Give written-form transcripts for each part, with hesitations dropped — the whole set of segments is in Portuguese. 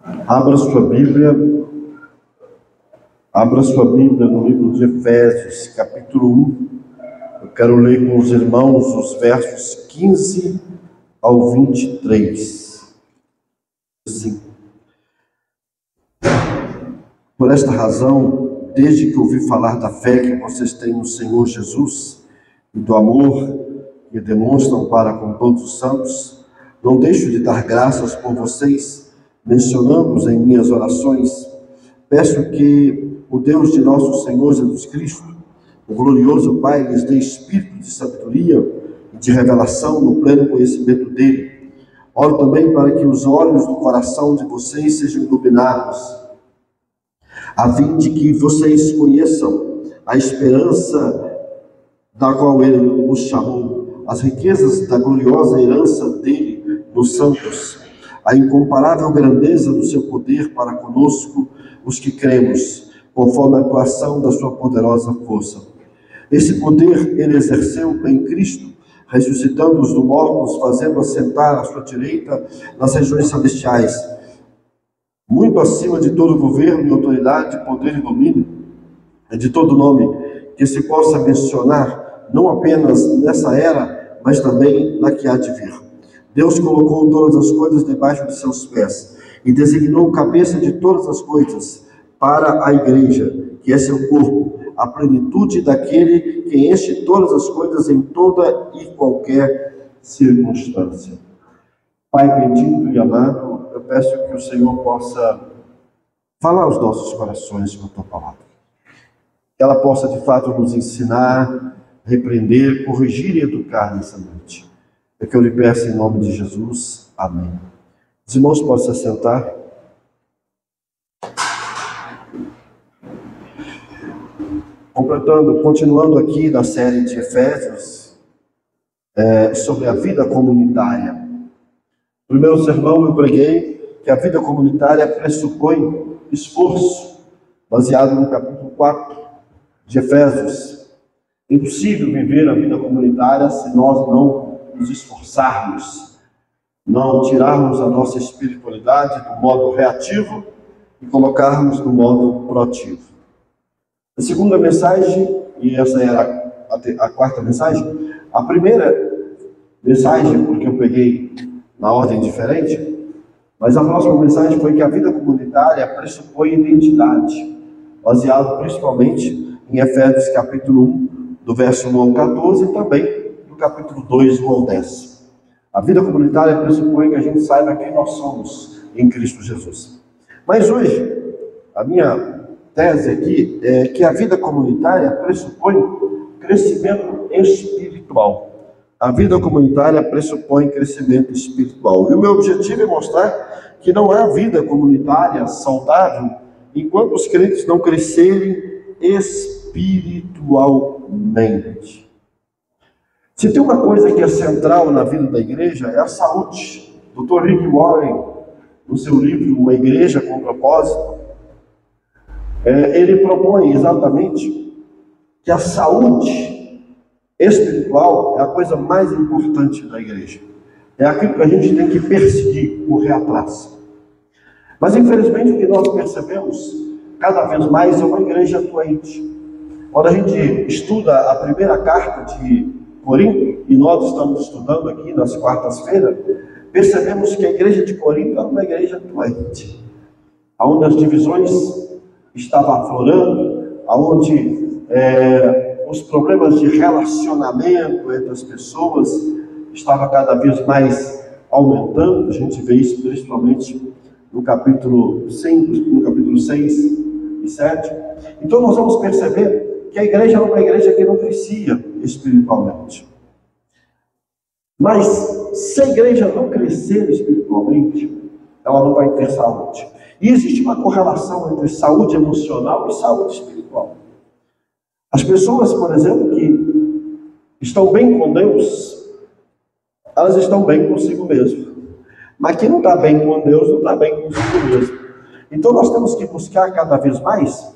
Abra sua Bíblia no livro de Efésios, capítulo 1. Eu quero ler com os irmãos os versos 15 ao 23. Assim. Por esta razão, desde que ouvi falar da fé que vocês têm no Senhor Jesus e do amor que demonstram para com todos os santos, não deixo de dar graças por vocês, mencionando-os em minhas orações. Peço que o Deus de nosso Senhor Jesus Cristo, o glorioso Pai, lhes dê espírito de sabedoria e de revelação no pleno conhecimento dele. Oro também para que os olhos do coração de vocês sejam iluminados, a fim de que vocês conheçam a esperança da qual ele os chamou, as riquezas da gloriosa herança dele nos santos, a incomparável grandeza do seu poder para conosco, os que cremos, conforme a atuação da sua poderosa força. Esse poder ele exerceu em Cristo, ressuscitando-os dos mortos, fazendo assentar à sua direita nas regiões celestiais, muito acima de todo governo e autoridade, poder e domínio, de todo nome que se possa mencionar, não apenas nessa era, mas também na que há de vir. Deus colocou todas as coisas debaixo de seus pés e designou cabeça de todas as coisas para a igreja, que é seu corpo, a plenitude daquele que enche todas as coisas em toda e qualquer circunstância. Pai bendito e amado, eu peço que o Senhor possa falar aos nossos corações com a tua palavra. Que ela possa de fato nos ensinar, repreender, corrigir e educar nessa noite. É que eu lhe peço em nome de Jesus. Amém. Os irmãos podem se assentar. Continuando aqui na série de Efésios, sobre a vida comunitária. No primeiro sermão eu preguei que a vida comunitária pressupõe esforço, baseado no capítulo 4 de Efésios. É impossível viver a vida comunitária se nós não nos esforçarmos, não tirarmos a nossa espiritualidade do modo reativo e colocarmos no modo proativo. A segunda mensagem, e essa era a quarta mensagem, a primeira mensagem, porque eu peguei na ordem diferente, mas a próxima mensagem foi que a vida comunitária pressupõe identidade, baseado principalmente em Efésios capítulo 1, do verso 1 ao 14, e também do capítulo 2, 1 ao 10. A vida comunitária pressupõe que a gente saiba quem nós somos em Cristo Jesus. Mas hoje, a minha tese aqui é que a vida comunitária pressupõe crescimento espiritual. A vida comunitária pressupõe crescimento espiritual. E o meu objetivo é mostrar que não há vida comunitária saudável enquanto os crentes não crescerem espiritualmente. Se tem uma coisa que é central na vida da igreja, é a saúde. Dr. Rick Warren, no seu livro Uma Igreja com Propósito, ele propõe exatamente que a saúde espiritual é a coisa mais importante da igreja. É aquilo que a gente tem que perseguir, correr atrás. Mas infelizmente o que nós percebemos cada vez mais é uma igreja doente. Quando a gente estuda a primeira carta de Corinto, e nós estamos estudando aqui nas quartas-feiras, percebemos que a igreja de Corinto era uma igreja doente, onde as divisões estavam aflorando, onde os problemas de relacionamento entre as pessoas estavam cada vez mais aumentando. A gente vê isso principalmente no capítulo 5, no capítulo 6 e 7. Então nós vamos perceber que a igreja é uma igreja que não crescia espiritualmente. Mas se a igreja não crescer espiritualmente, ela não vai ter saúde. E existe uma correlação entre saúde emocional e saúde espiritual. As pessoas, por exemplo, que estão bem com Deus, elas estão bem consigo mesmo. Mas quem não está bem com Deus, não está bem consigo mesmo. Então nós temos que buscar cada vez mais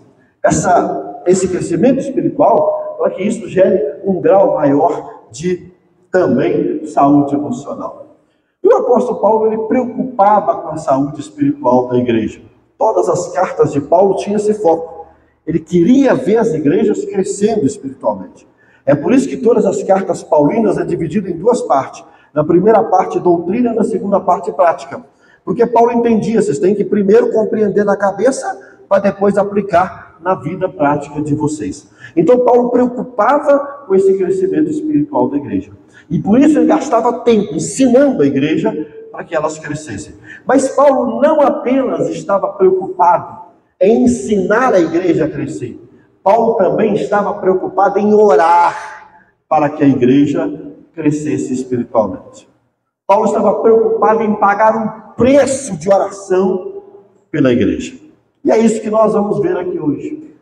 esse crescimento espiritual, para que isso gere um grau maior de também saúde emocional. E o apóstolo Paulo, ele preocupava com a saúde espiritual da igreja. Todas as cartas de Paulo tinham esse foco. Ele queria ver as igrejas crescendo espiritualmente. É por isso que todas as cartas paulinas é dividido em duas partes. Na primeira parte, doutrina, na segunda parte, prática. Porque Paulo entendia, vocês têm que primeiro compreender na cabeça, para depois aplicar na vida prática de vocês. Então Paulo preocupava com esse crescimento espiritual da igreja. E por isso ele gastava tempo ensinando a igreja para que elas crescessem. Mas Paulo não apenas estava preocupado em ensinar a igreja a crescer. Paulo também estava preocupado em orar para que a igreja crescesse espiritualmente. Paulo estava preocupado em pagar um preço de oração pela igreja. E é isso que nós vamos ver aqui hoje.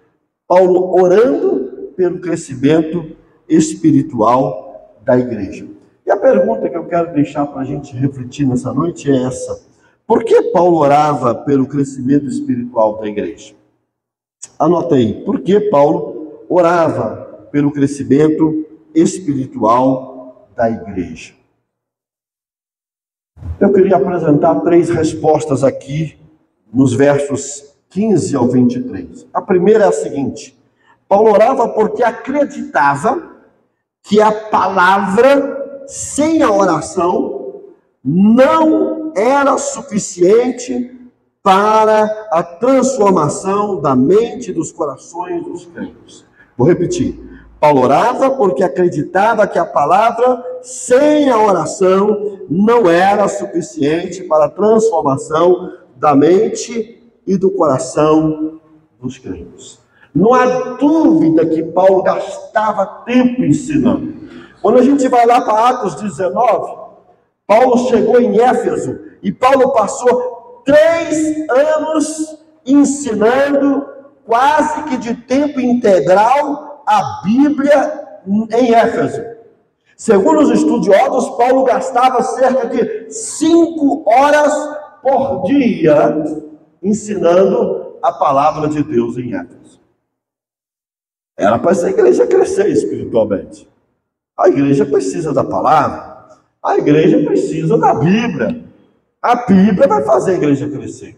Paulo orando pelo crescimento espiritual da igreja. E a pergunta que eu quero deixar para a gente refletir nessa noite é essa: por que Paulo orava pelo crescimento espiritual da igreja? Anota aí, por que Paulo orava pelo crescimento espiritual da igreja? Eu queria apresentar 3 respostas aqui nos versos 15 ao 23. A primeira é a seguinte: Paulo orava porque acreditava que a palavra sem a oração não era suficiente para a transformação da mente e dos corações dos crentes. Vou repetir. Paulo orava porque acreditava que a palavra sem a oração não era suficiente para a transformação da mente e do coração dos crentes. Não há dúvida que Paulo gastava tempo ensinando. Quando a gente vai lá para Atos 19, Paulo chegou em Éfeso e Paulo passou 3 anos ensinando quase que de tempo integral a Bíblia em Éfeso. Segundo os estudiosos, Paulo gastava cerca de 5 horas por dia ensinando a palavra de Deus em Éfeso. Era para essa igreja crescer espiritualmente. A igreja precisa da palavra, a igreja precisa da Bíblia. A Bíblia vai fazer a igreja crescer.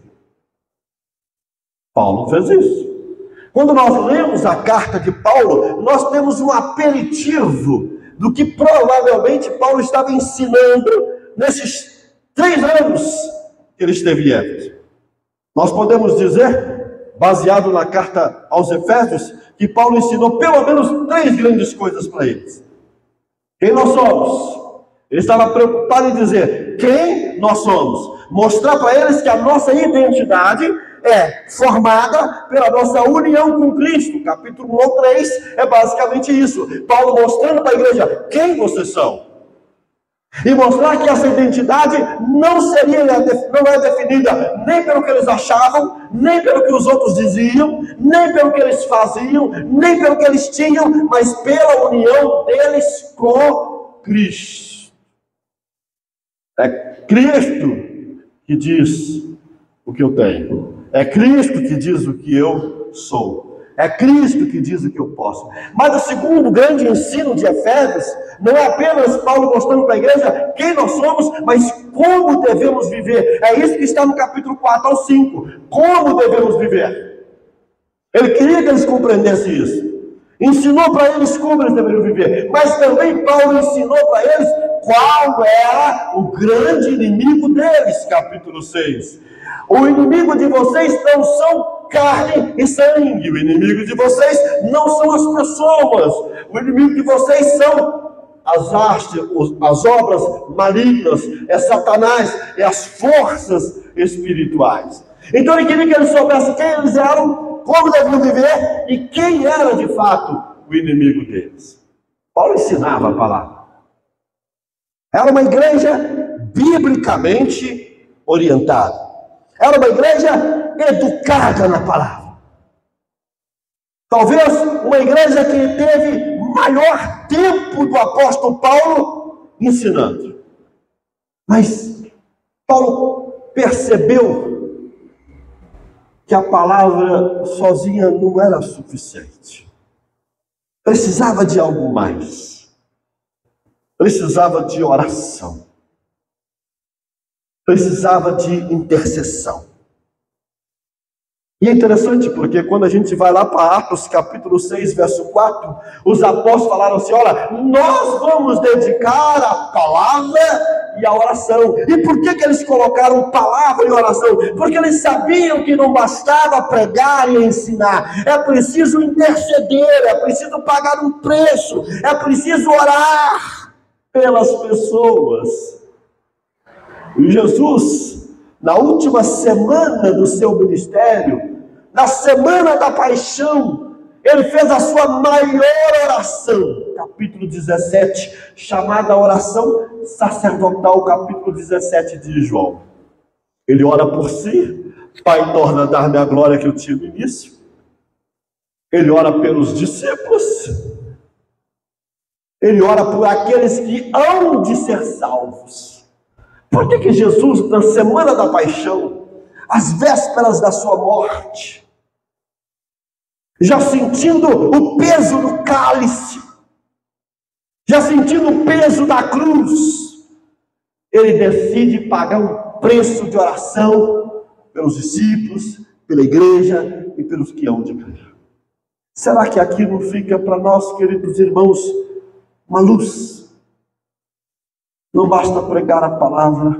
Paulo fez isso. Quando nós lemos a carta de Paulo, nós temos um aperitivo do que provavelmente Paulo estava ensinando nesses 3 anos que ele esteve em Éfeso. Nós podemos dizer, baseado na carta aos Efésios, que Paulo ensinou pelo menos 3 grandes coisas para eles. Quem nós somos? Ele estava preocupado em dizer quem nós somos. Mostrar para eles que a nossa identidade é formada pela nossa união com Cristo. Capítulo 1 ao 3 é basicamente isso. Paulo mostrando para a igreja quem vocês são. E mostrar que essa identidade não é definida nem pelo que eles achavam, nem pelo que os outros diziam, nem pelo que eles faziam, nem pelo que eles tinham, mas pela união deles com Cristo. É Cristo que diz o que eu tenho. É Cristo que diz o que eu sou. É Cristo que diz o que eu posso. Mas o segundo grande ensino de Efésios não é apenas Paulo mostrando para a igreja quem nós somos, mas como devemos viver. É isso que está no capítulo 4 ao 5. Como devemos viver. Ele queria que eles compreendessem isso. Ensinou para eles como eles deveriam viver. Mas também Paulo ensinou para eles qual era o grande inimigo deles. Capítulo 6. O inimigo de vocês não são carne e sangue. O inimigo de vocês não são as pessoas. O inimigo de vocês são as hastes, as obras malignas, é Satanás, é as forças espirituais. Então ele queria que eles soubessem quem eles eram, como deviam viver e quem era de fato o inimigo deles. Paulo ensinava a palavra. Era uma igreja biblicamente orientada. Era uma igreja educada na palavra. Talvez uma igreja que teve maior tempo do apóstolo Paulo ensinando. Mas Paulo percebeu que a palavra sozinha não era suficiente. Precisava de algo mais. Precisava de oração. precisava de intercessão. E é interessante porque quando a gente vai lá para Atos capítulo 6, verso 4, os apóstolos falaram assim: olha, nós vamos dedicar a palavra e a oração. E por que eles colocaram palavra e oração? Porque eles sabiam que não bastava pregar e ensinar, é preciso interceder, é preciso pagar um preço, é preciso orar pelas pessoas. E Jesus, na última semana do seu ministério, na semana da paixão, ele fez a sua maior oração, capítulo 17, chamada oração sacerdotal, capítulo 17 de João. Ele ora por si: Pai, torna a dar-me a glória que eu tinha no início. Ele ora pelos discípulos. Ele ora por aqueles que hão de ser salvos. Por que Jesus, na semana da paixão, às vésperas da sua morte, já sentindo o peso do cálice, já sentindo o peso da cruz, ele decide pagar um preço de oração pelos discípulos, pela igreja e pelos que hão de crer? Será que aquilo fica para nós, queridos irmãos, uma luz? Não basta pregar a palavra,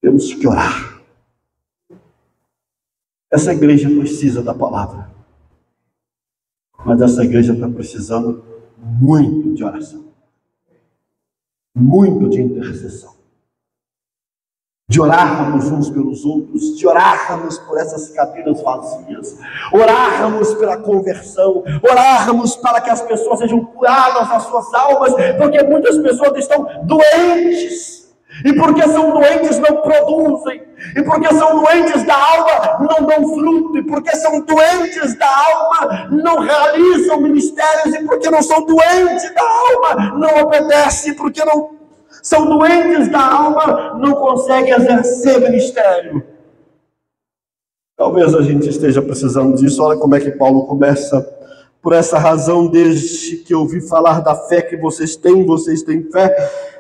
temos que orar. Essa igreja precisa da palavra, mas essa igreja está precisando muito de oração, muito de intercessão, de orarmos uns pelos outros, de orarmos por essas cadeiras vazias, orarmos pela conversão, orarmos para que as pessoas sejam curadas das suas almas, porque muitas pessoas estão doentes, e porque são doentes não produzem, e porque são doentes da alma não dão fruto, e porque são doentes da alma não realizam ministérios, e porque não são doentes da alma não obedecem, porque não são doentes da alma, não conseguem exercer ministério. Talvez a gente esteja precisando disso. Olha como é que Paulo começa: por essa razão, desde que ouvi falar da fé que vocês têm fé,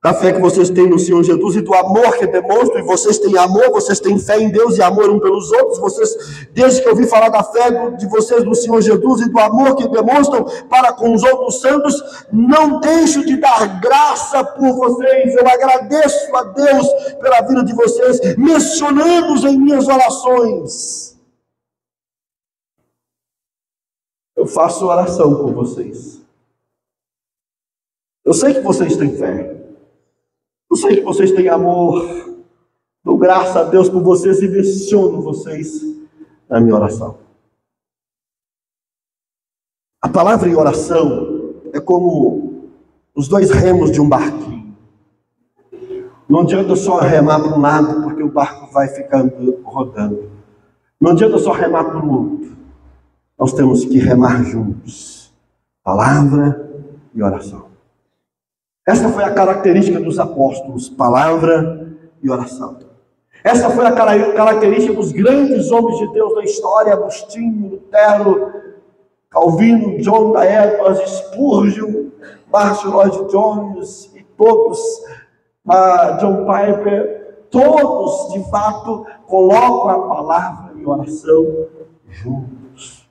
da fé que vocês têm no Senhor Jesus e do amor que demonstram, e vocês têm amor, vocês têm fé em Deus e amor uns pelos outros. Desde que eu ouvi falar da fé de vocês no Senhor Jesus e do amor que demonstram para com os outros santos, não deixo de dar graça por vocês. Eu agradeço a Deus pela vida de vocês, mencionando-os em minhas orações. Eu faço oração por vocês. Eu sei que vocês têm fé. Eu sei que vocês têm amor. Dou graça a Deus por vocês e menciono vocês na minha oração. A palavra em oração é como os dois remos de um barquinho. Não adianta só remar para um lado, porque o barco vai ficando rodando. Não adianta só remar para o outro. Nós temos que remar juntos. Palavra e oração. Essa foi a característica dos apóstolos: palavra e oração. Essa foi a característica dos grandes homens de Deus da história: Agostinho, Lutero, Calvino, John da Edwards, Spurgeon, Martin Lloyd Jones e todos, John Piper, todos de fato colocam a palavra e oração juntos.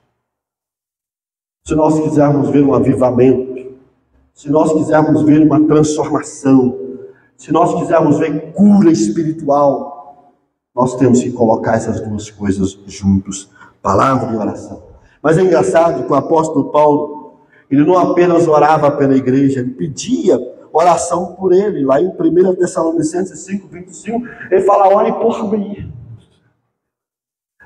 Se nós quisermos ver um avivamento, se nós quisermos ver uma transformação, se nós quisermos ver cura espiritual, nós temos que colocar essas duas coisas juntos: palavra e oração. Mas é engraçado que o apóstolo Paulo, ele não apenas orava pela igreja, ele pedia oração por ele. Lá em 1 Tessalonicenses 5, 25, ele fala: ore por mim.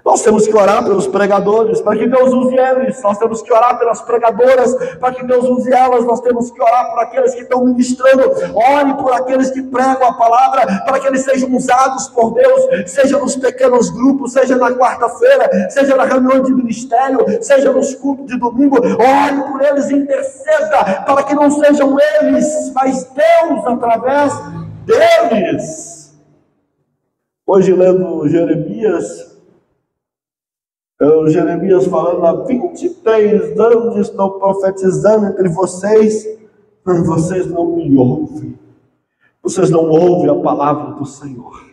Nós temos que orar pelos pregadores, para que Deus use eles. Nós temos que orar pelas pregadoras, para que Deus use elas. Nós temos que orar por aqueles que estão ministrando. Ore por aqueles que pregam a palavra, para que eles sejam usados por Deus, seja nos pequenos grupos, seja na quarta-feira, seja na reunião de ministério, seja nos cultos de domingo. Ore por eles, interceda, para que não sejam eles, mas Deus através deles. Hoje, lendo Jeremias falando: há 23 anos estou profetizando entre vocês, mas vocês não me ouvem. Vocês não ouvem a palavra do Senhor.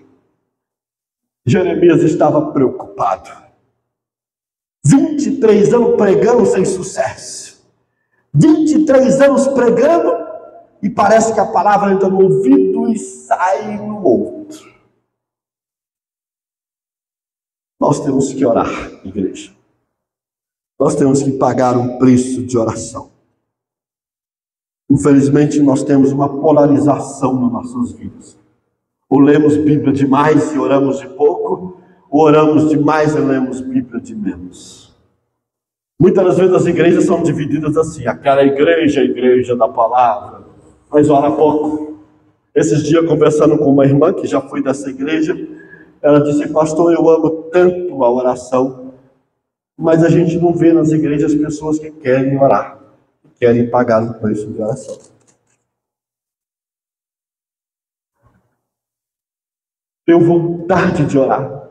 Jeremias estava preocupado. 23 anos pregando sem sucesso. 23 anos pregando e parece que a palavra entra no ouvido e sai no outro. Nós temos que orar, igreja. Nós temos que pagar um preço de oração. Infelizmente, nós temos uma polarização nas nossas vidas. Ou lemos Bíblia demais e oramos de pouco, ou oramos demais e lemos Bíblia de menos. Muitas das vezes as igrejas são divididas assim. Aquela igreja é a igreja da palavra, mas ora pouco. Esses dias, conversando com uma irmã que já foi dessa igreja, ela disse: pastor, eu amo tanto a oração, mas a gente não vê nas igrejas pessoas que querem orar, que querem pagar o preço de oração. Tenho vontade de orar.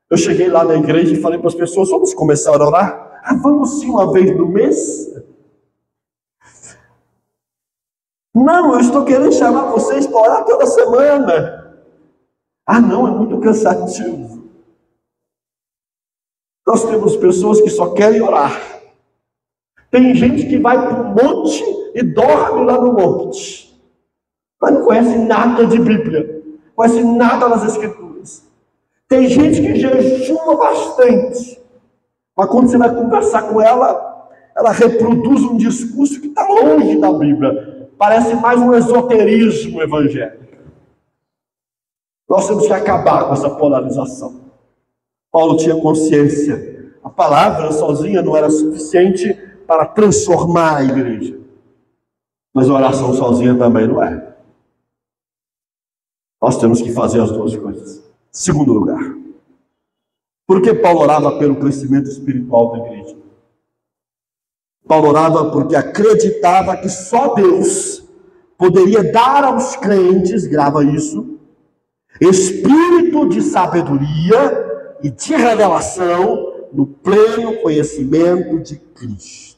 Eu cheguei lá na igreja e falei para as pessoas: vamos começar a orar? Ah, vamos sim, uma vez no mês? Não, eu estou querendo chamar vocês para orar toda semana. Ah, não, é muito cansativo. Nós temos pessoas que só querem orar. Tem gente que vai para um monte e dorme lá no monte, mas não conhece nada de Bíblia, não conhece nada das Escrituras. Tem gente que jejuma bastante, mas quando você vai conversar com ela, ela reproduz um discurso que está longe da Bíblia. Parece mais um esoterismo evangélico. Nós temos que acabar com essa polarização. Paulo tinha consciência. A palavra sozinha não era suficiente para transformar a igreja. Mas a oração sozinha também não é. Nós temos que fazer as duas coisas. Segundo lugar, por que Paulo orava pelo crescimento espiritual da igreja? Paulo orava porque acreditava que só Deus poderia dar aos crentes, grava isso, espírito de sabedoria e de revelação no pleno conhecimento de Cristo.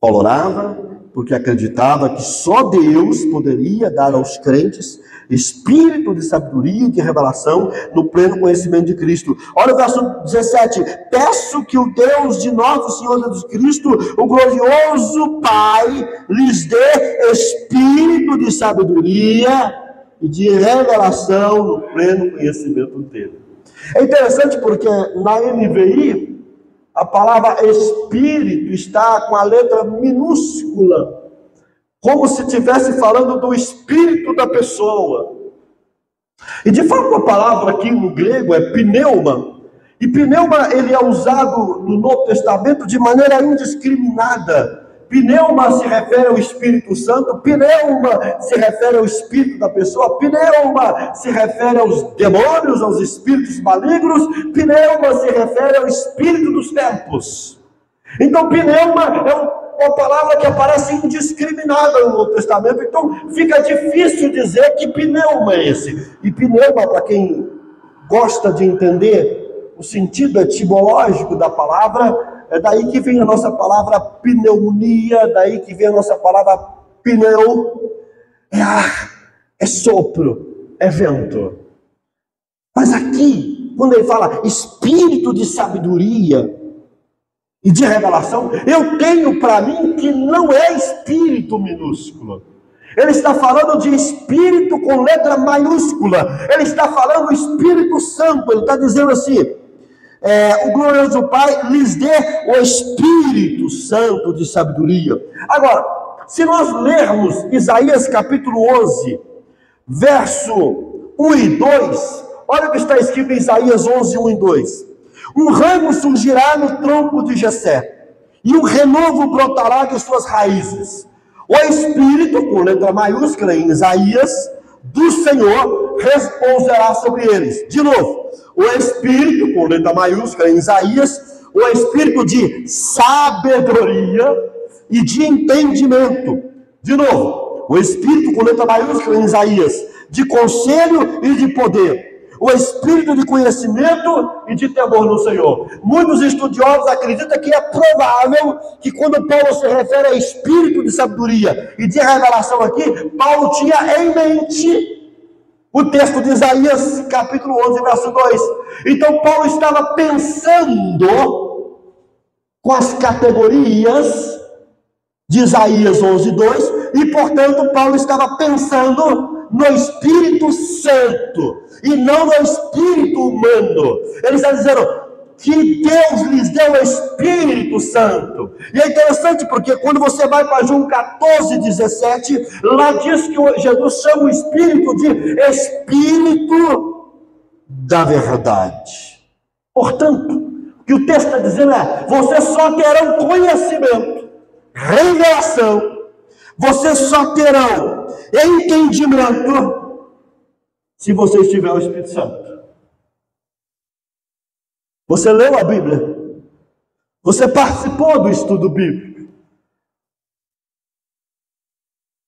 Paulo orava porque acreditava que só Deus poderia dar aos crentes espírito de sabedoria e de revelação no pleno conhecimento de Cristo. Olha o verso 17. Peço que o Deus de nosso Senhor Jesus Cristo, o glorioso Pai, lhes dê espírito de sabedoria e de revelação no pleno conhecimento dele. É interessante porque na NVI a palavra espírito está com a letra minúscula, como se estivesse falando do espírito da pessoa. E de fato a palavra aqui no grego é pneuma. E pneuma ele é usado no Novo Testamento de maneira indiscriminada. Pneuma se refere ao Espírito Santo, pneuma se refere ao espírito da pessoa, pneuma se refere aos demônios, aos espíritos malignos, pneuma se refere ao espírito dos tempos. Então pneuma é uma palavra que aparece indiscriminada no Novo Testamento, então fica difícil dizer que pneuma é esse. E pneuma, para quem gosta de entender o sentido etimológico da palavra, é daí que vem a nossa palavra pneumonia, daí que vem a nossa palavra pneu, é ar, é sopro, é vento. Mas aqui, quando ele fala espírito de sabedoria e de revelação, eu tenho para mim que não é espírito minúsculo. Ele está falando de espírito com letra maiúscula. Ele está falando do Espírito Santo. Ele está dizendo assim: o glorioso Pai lhes dê o Espírito Santo de sabedoria. Agora, se nós lermos Isaías capítulo 11, verso 1 e 2, olha o que está escrito em Isaías 11, 1 e 2. Um ramo surgirá no tronco de Jessé, e um renovo brotará de suas raízes. O Espírito, com letra maiúscula em Isaías, do Senhor repousará sobre eles. De novo, o Espírito, com letra maiúscula em Isaías, o Espírito de sabedoria e de entendimento. De novo, o Espírito, com letra maiúscula em Isaías, de conselho e de poder. o espírito de conhecimento e de temor no Senhor. Muitos estudiosos acreditam que é provável que quando Paulo se refere a espírito de sabedoria e de revelação aqui, Paulo tinha em mente o texto de Isaías, capítulo 11, verso 2. Então Paulo estava pensando com as categorias de Isaías 11, 2, e portanto Paulo estava pensando no Espírito Santo e não no Espírito humano. Ele está dizendo que Deus lhes deu o Espírito Santo. E é interessante porque quando você vai para João 14, 17, lá diz que Jesus chama o Espírito de Espírito da verdade. Portanto, o que o texto está dizendo é: vocês só terão conhecimento, revelação, vocês só terão entendimento se vocês tiverem o Espírito Santo. Você leu a Bíblia? Você participou do estudo bíblico?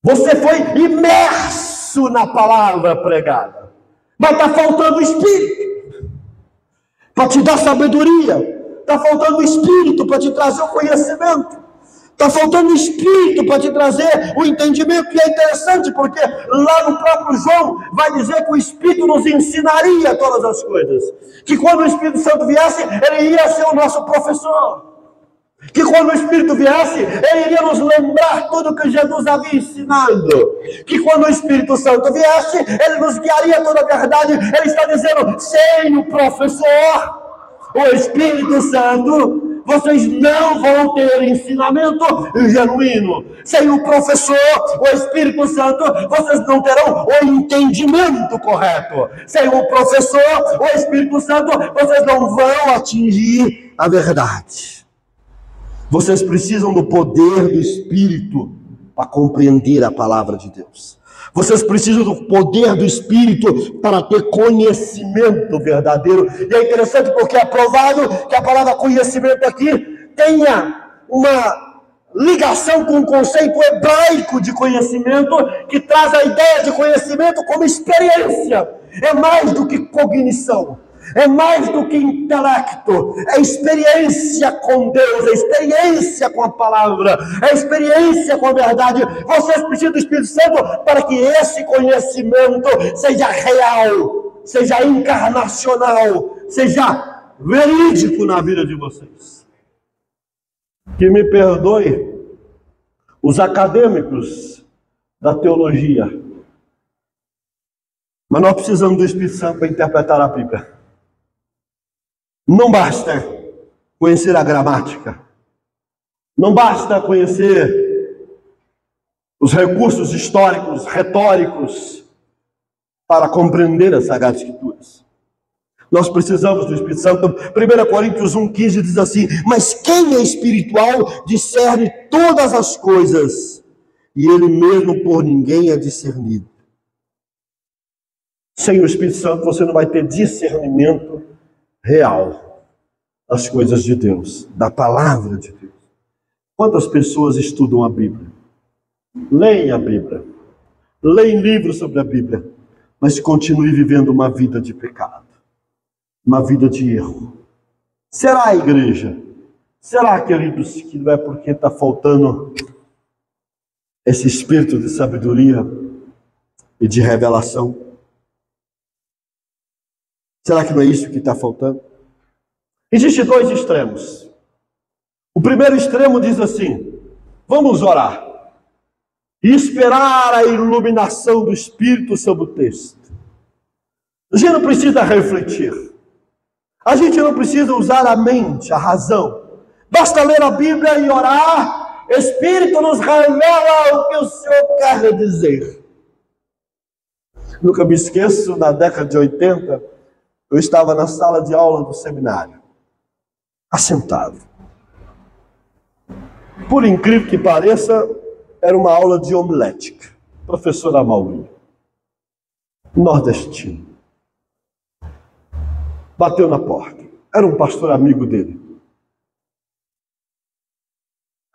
Você foi imerso na palavra pregada? Mas está faltando o Espírito para te dar sabedoria. Está faltando o Espírito para te trazer o conhecimento. Está faltando o Espírito para te trazer o entendimento. E é interessante porque lá no próprio João vai dizer que o Espírito nos ensinaria todas as coisas. Que quando o Espírito Santo viesse, ele ia ser o nosso professor. Que quando o Espírito viesse, ele iria nos lembrar tudo que Jesus havia ensinado. Que quando o Espírito Santo viesse, ele nos guiaria toda a verdade. Ele está dizendo: sem o professor, o Espírito Santo, vocês não vão ter ensinamento genuíno. Sem o professor, o Espírito Santo, vocês não terão o entendimento correto. Sem o professor, o Espírito Santo, vocês não vão atingir a verdade. Vocês precisam do poder do Espírito para compreender a palavra de Deus. Vocês precisam do poder do Espírito para ter conhecimento verdadeiro. E é interessante porque é provado que a palavra conhecimento aqui tenha uma ligação com o conceito hebraico de conhecimento, que traz a ideia de conhecimento como experiência. É mais do que cognição. É mais do que intelecto, é experiência com Deus, é experiência com a palavra, é experiência com a verdade. Vocês precisam do Espírito Santo para que esse conhecimento seja real, seja encarnacional, seja verídico na vida de vocês. Que me perdoe os acadêmicos da teologia, mas nós precisamos do Espírito Santo para interpretar a Bíblia. Não basta conhecer a gramática, não basta conhecer os recursos históricos, retóricos, para compreender as Sagradas Escrituras. Nós precisamos do Espírito Santo. 1 Coríntios 1,15 diz assim: mas quem é espiritual discerne todas as coisas, e ele mesmo por ninguém é discernido. Sem o Espírito Santo você não vai ter discernimento real das coisas de Deus, da palavra de Deus. Quantas pessoas estudam a Bíblia, leem a Bíblia, leem livros sobre a Bíblia, mas continuem vivendo uma vida de pecado, uma vida de erro? Será, igreja? Será, queridos, que não é porque está faltando esse espírito de sabedoria e de revelação? Será que não é isso que está faltando? Existem dois extremos. O primeiro extremo diz assim: vamos orar e esperar a iluminação do Espírito sobre o texto. A gente não precisa refletir. A gente não precisa usar a mente, a razão. Basta ler a Bíblia e orar. Espírito nos revela o que o Senhor quer dizer. Nunca me esqueço, na década de 80, eu estava na sala de aula do seminário, assentado. Por incrível que pareça, era uma aula de homilética. Professor Amaury, nordestino. Bateu na porta. Era um pastor amigo dele.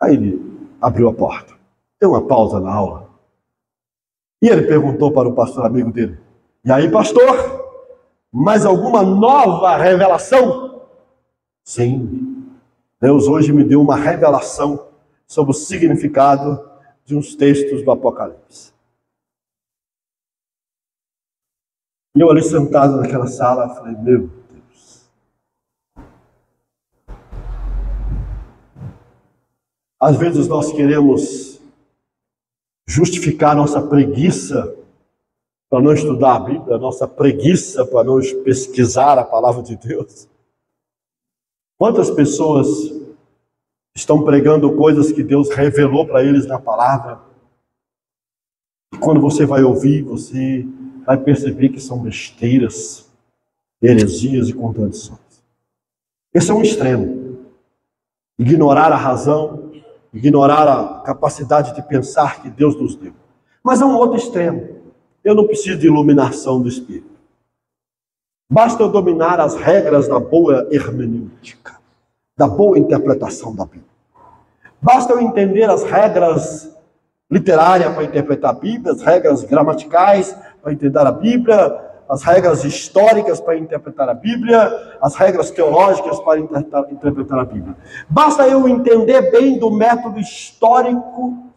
Aí ele abriu a porta. Deu uma pausa na aula. E ele perguntou para o pastor amigo dele: e aí, pastor? mais alguma nova revelação? Sim, Deus hoje me deu uma revelação sobre o significado de uns textos do Apocalipse. E eu ali sentado naquela sala, falei, meu Deus. Às vezes nós queremos justificar nossa preguiça para não estudar a Bíblia, nossa preguiça para não pesquisar a palavra de Deus. Quantas pessoas estão pregando coisas que Deus revelou para eles na palavra? E quando você vai ouvir, você vai perceber que são besteiras, heresias e contradições. Esse é um extremo. Ignorar a razão, ignorar a capacidade de pensar que Deus nos deu. Mas há um outro extremo. Eu não preciso de iluminação do Espírito. Basta eu dominar as regras da boa hermenêutica, da boa interpretação da Bíblia. Basta eu entender as regras literárias para interpretar a Bíblia, as regras gramaticais para entender a Bíblia, as regras históricas para interpretar a Bíblia, as regras teológicas para interpretar a Bíblia. Basta eu entender bem do método histórico,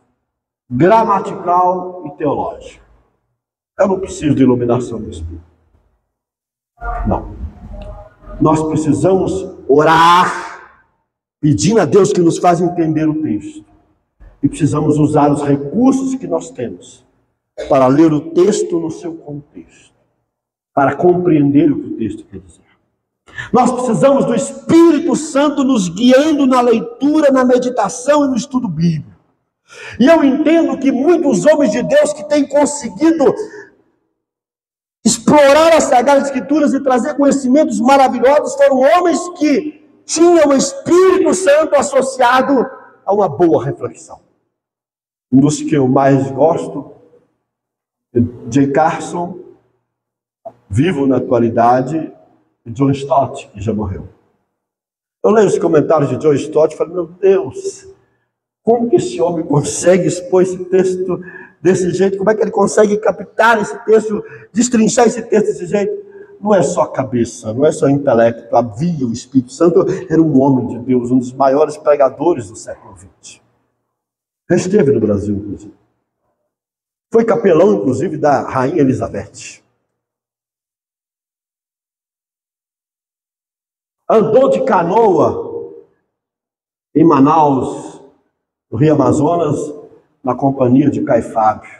gramatical e teológico. Eu não preciso de iluminação do Espírito. Não. Nós precisamos orar, pedindo a Deus que nos faça entender o texto. E precisamos usar os recursos que nós temos para ler o texto no seu contexto, para compreender o que o texto quer dizer. Nós precisamos do Espírito Santo nos guiando na leitura, na meditação e no estudo bíblico. E eu entendo que muitos homens de Deus que têm conseguido explorar as Sagradas Escrituras e trazer conhecimentos maravilhosos foram homens que tinham o Espírito Santo associado a uma boa reflexão. Um dos que eu mais gosto é J. Carson, vivo na atualidade, e John Stott, que já morreu. Eu leio os comentários de John Stott e falo, meu Deus, como que esse homem consegue expor esse texto desse jeito? Como é que ele consegue captar esse texto, destrinchar esse texto desse jeito? Não é só cabeça, não é só intelecto. Havia o Espírito Santo, era um homem de Deus, um dos maiores pregadores do século XX. Já esteve no Brasil, inclusive. Foi capelão, inclusive, da Rainha Elizabeth. Andou de canoa em Manaus, no Rio Amazonas, na companhia de Caio Fábio,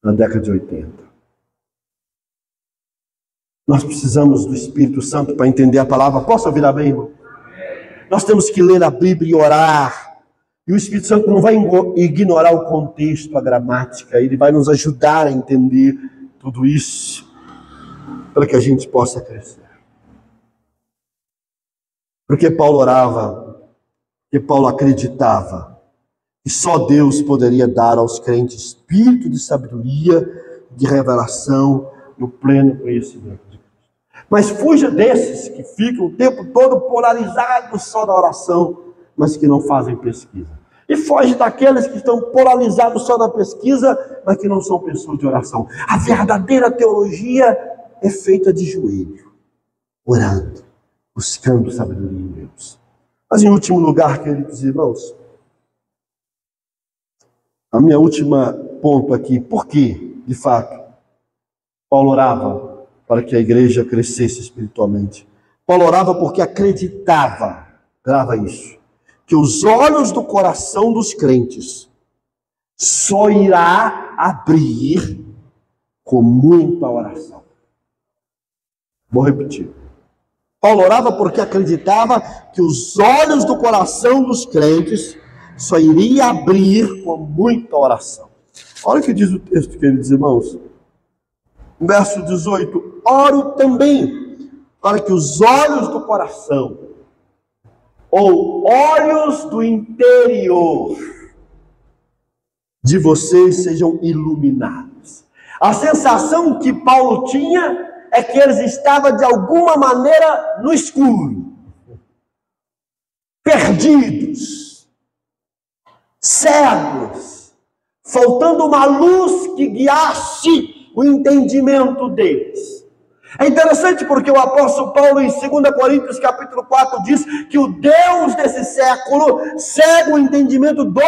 na década de 80. Nós precisamos do Espírito Santo para entender a palavra. Posso ouvir bem, irmão? Nós temos que ler a Bíblia e orar. E o Espírito Santo não vai ignorar o contexto, a gramática. Ele vai nos ajudar a entender tudo isso, para que a gente possa crescer. Porque Paulo orava, porque Paulo acreditava que só Deus poderia dar aos crentes espírito de sabedoria, de revelação, no pleno conhecimento de Cristo. Mas fuja desses que ficam o tempo todo polarizados só na oração, mas que não fazem pesquisa. E foge daqueles que estão polarizados só na pesquisa, mas que não são pessoas de oração. A verdadeira teologia é feita de joelho, orando, buscando sabedoria em Deus. Mas em último lugar, queridos irmãos, a minha última ponto aqui, por que, de fato, Paulo orava para que a igreja crescesse espiritualmente? Paulo orava porque acreditava, grava isso, que os olhos do coração dos crentes só irá abrir com muita oração. Vou repetir. Paulo orava porque acreditava que os olhos do coração dos crentes só iria abrir com muita oração. Olha o que diz o texto, queridos irmãos. Verso 18. Oro também para que os olhos do coração, ou olhos do interior de vocês sejam iluminados. A sensação que Paulo tinha é que eles estavam de alguma maneira no escuro, perdidos, cegos, faltando uma luz que guiasse o entendimento deles. É interessante porque o apóstolo Paulo, em 2 Coríntios capítulo 4, diz que o Deus desse século cega o entendimento dos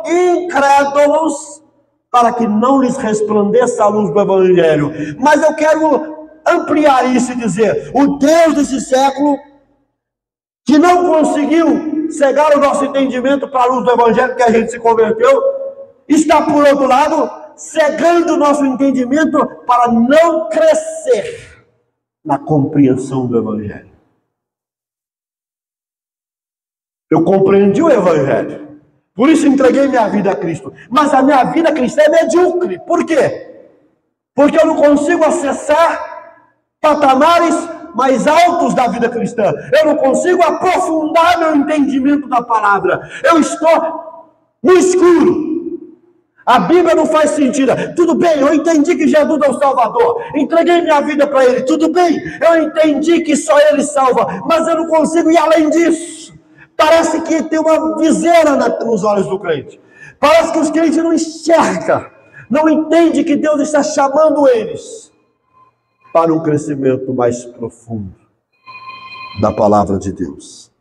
incrédulos, para que não lhes resplandeça a luz do Evangelho. Mas eu quero ampliar isso e dizer: o Deus desse século, que não conseguiu cegar o nosso entendimento para a luz do Evangelho que a gente se converteu, está, por outro lado, cegando o nosso entendimento para não crescer na compreensão do Evangelho. Eu compreendi o Evangelho, por isso entreguei minha vida a Cristo, mas a minha vida cristã é medíocre. Por quê? Porque eu não consigo acessar patamares mais altos da vida cristã. Eu não consigo aprofundar meu entendimento da palavra. Eu estou no escuro. A Bíblia não faz sentido. Tudo bem, eu entendi que Jesus é o Salvador, entreguei minha vida para Ele. Tudo bem, eu entendi que só Ele salva, mas eu não consigo ir além disso. Parece que tem uma viseira nos olhos do crente. Parece que os crentes não enxergam, não entendem que Deus está chamando eles para um crescimento mais profundo da palavra de Deus.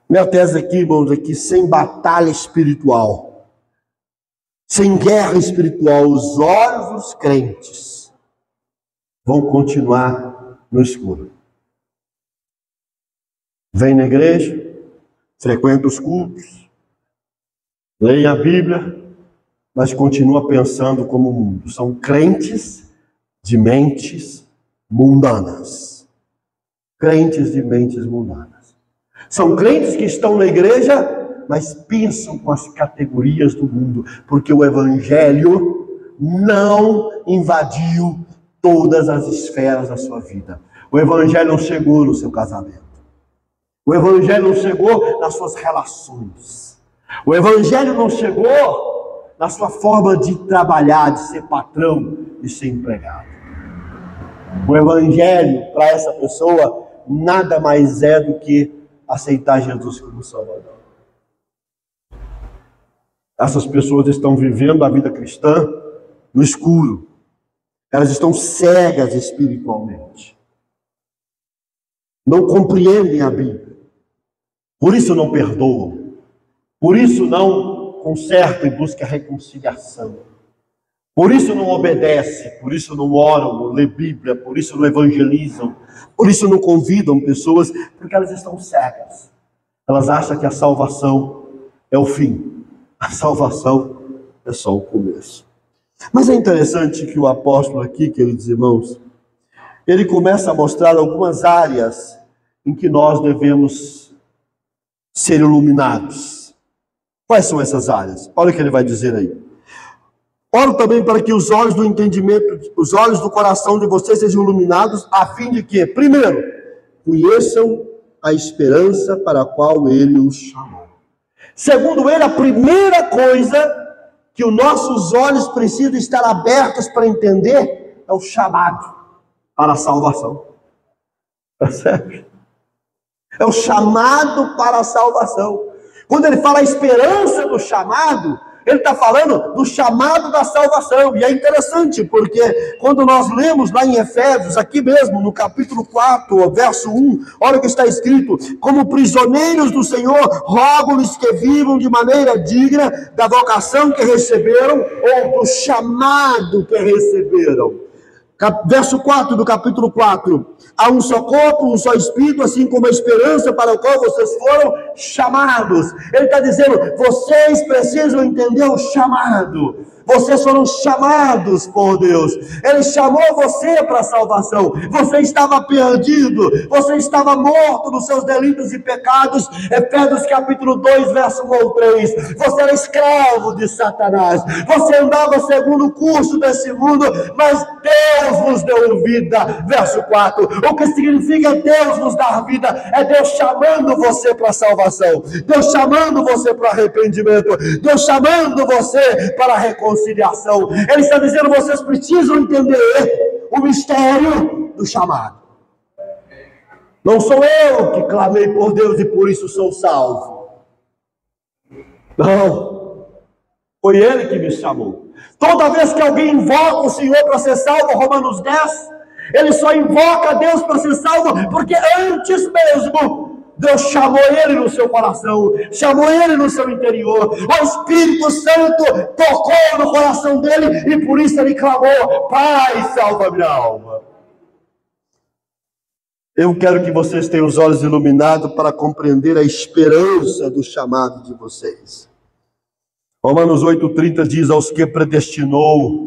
Minha tese aqui, irmãos, é que sem batalha espiritual, sem guerra espiritual, os olhos dos crentes vão continuar no escuro. Vem na igreja, frequenta os cultos, leem a Bíblia, mas continua pensando como o mundo. São crentes de mentes mundanas. Crentes de mentes mundanas. São crentes que estão na igreja, mas pensam com as categorias do mundo, porque o Evangelho não invadiu todas as esferas da sua vida. O Evangelho não chegou no seu casamento. O Evangelho não chegou nas suas relações. O Evangelho não chegou na sua forma de trabalhar, de ser patrão, de ser empregado. O Evangelho, para essa pessoa, nada mais é do que aceitar Jesus como Salvador. Essas pessoas estão vivendo a vida cristã no escuro. Elas estão cegas espiritualmente. Não compreendem a Bíblia. Por isso não perdoam. Por isso não consertam e buscam a reconciliação. Por isso não obedecem. Por isso não oram, não lê Bíblia. Por isso não evangelizam. Por isso não convidam pessoas. Porque elas estão cegas. Elas acham que a salvação é o fim. A salvação é só o começo. Mas é interessante que o apóstolo aqui, queridos irmãos, ele começa a mostrar algumas áreas em que nós devemos ser iluminados. Quais são essas áreas? Olha o que ele vai dizer aí. Oro também para que os olhos do entendimento, os olhos do coração de vocês sejam iluminados, a fim de que, primeiro, conheçam a esperança para a qual ele os chamou. Segundo ele, a primeira coisa que os nossos olhos precisam estar abertos para entender é o chamado para a salvação. Percebe? É o chamado para a salvação. Quando ele fala a esperança do chamado, ele está falando do chamado da salvação. E é interessante, porque quando nós lemos lá em Efésios, aqui mesmo, no capítulo 4, verso 1, olha o que está escrito: como prisioneiros do Senhor, rogo-lhes que vivam de maneira digna da vocação que receberam, ou do chamado que receberam. Verso 4 do capítulo 4: há um só corpo, um só Espírito, assim como a esperança para a qual vocês foram chamados. Ele está dizendo, vocês precisam entender o chamado. Vocês foram chamados por Deus. Ele chamou você para a salvação. Você estava perdido. Você estava morto nos seus delitos e pecados. Efésios capítulo 2, verso 1 ao 3. Você era escravo de Satanás. Você andava segundo o curso desse mundo, mas Deus vos deu vida. Verso 4. O que significa Deus nos dar vida? É Deus chamando você para a salvação. Deus chamando você para o arrependimento. Deus chamando você para a reconciliação. Ele está dizendo, vocês precisam entender o mistério do chamado. Não sou eu que clamei por Deus e por isso sou salvo. Não. Foi Ele que me chamou. Toda vez que alguém invoca o Senhor para ser salvo, Romanos 10, Ele só invoca a Deus para ser salvo porque antes mesmo Deus chamou ele no seu coração, chamou ele no seu interior. O Espírito Santo tocou no coração dele e por isso ele clamou: Pai, salva minha alma. Eu quero que vocês tenham os olhos iluminados para compreender a esperança do chamado de vocês. Romanos 8,30 diz: aos que predestinou,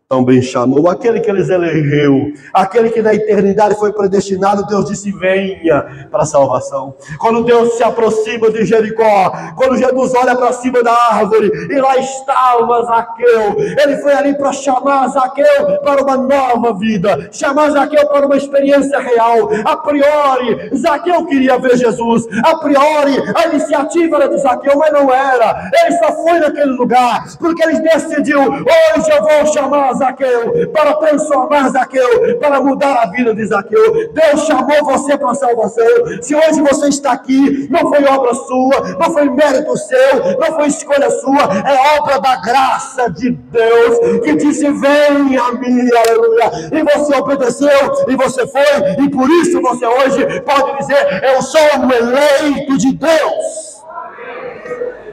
também chamou. Aquele que eles elegeu, aquele que na eternidade foi predestinado, Deus disse: venha para a salvação. Quando Deus se aproxima de Jericó, quando Jesus olha para cima da árvore e lá estava Zaqueu, ele foi ali para chamar Zaqueu para uma nova vida, chamar Zaqueu para uma experiência real. A priori, Zaqueu queria ver Jesus, a priori a iniciativa era de Zaqueu, mas não era. Ele só foi naquele lugar porque ele decidiu: hoje eu vou chamar Zaqueu, para transformar Zaqueu, para mudar a vida de Zaqueu. Deus chamou você para a salvação. Se hoje você está aqui, não foi obra sua, não foi mérito seu, não foi escolha sua, é obra da graça de Deus, que disse: venha a mim, aleluia, e você obedeceu, e você foi, e por isso você hoje pode dizer: eu sou um eleito de Deus.